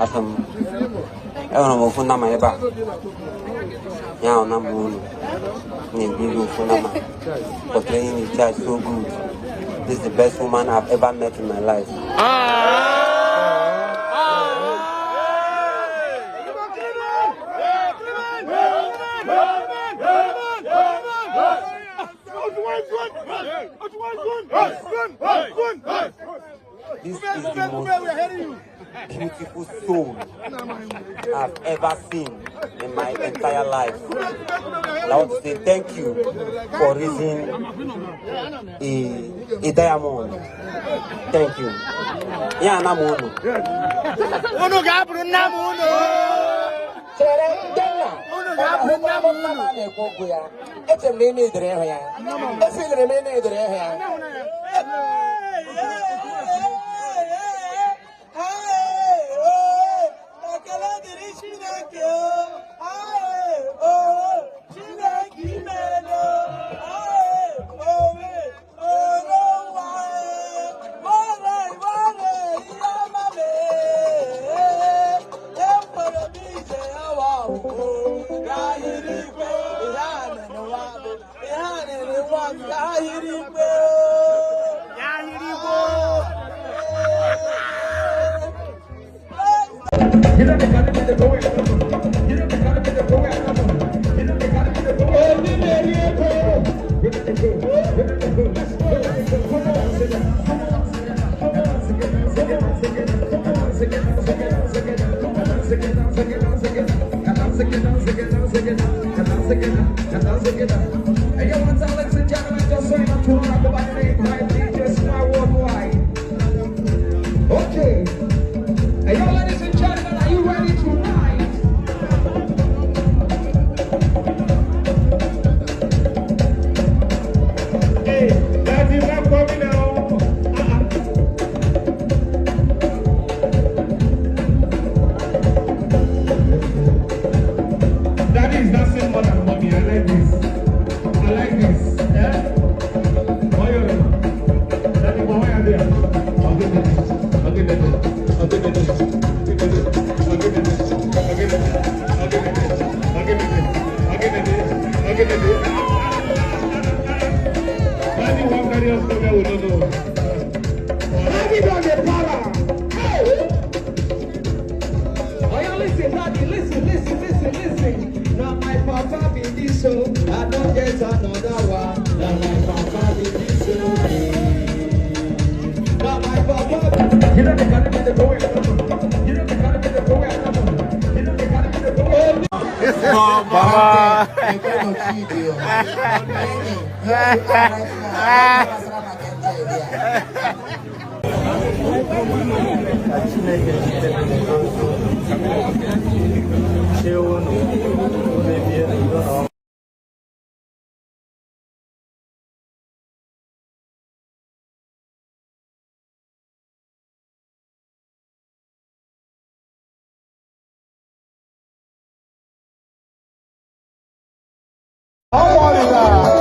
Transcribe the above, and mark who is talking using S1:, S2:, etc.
S1: Atom, everyone will my eba. Now, number one, you Funama for playing in charge so good. This is the best woman I've ever met in my life. This is the most beautiful soul I've ever seen in my entire life. I want to say thank you for raising a diamond. Thank you. Yeah, Namuno. Okay. Hey, yo, ladies and gentlemen, are you ready tonight? Hey, that is not coming now. That is dancing more than mommy. I like this. I like this. Yeah? Why are you? That is why are there? Listen. Now my papa be this so I don't get another one. Now my papa be this so. Now my papa. You know they gotta be the boy. You know they gotta be the boy. You know they gotta be the boy. Mama. Oh,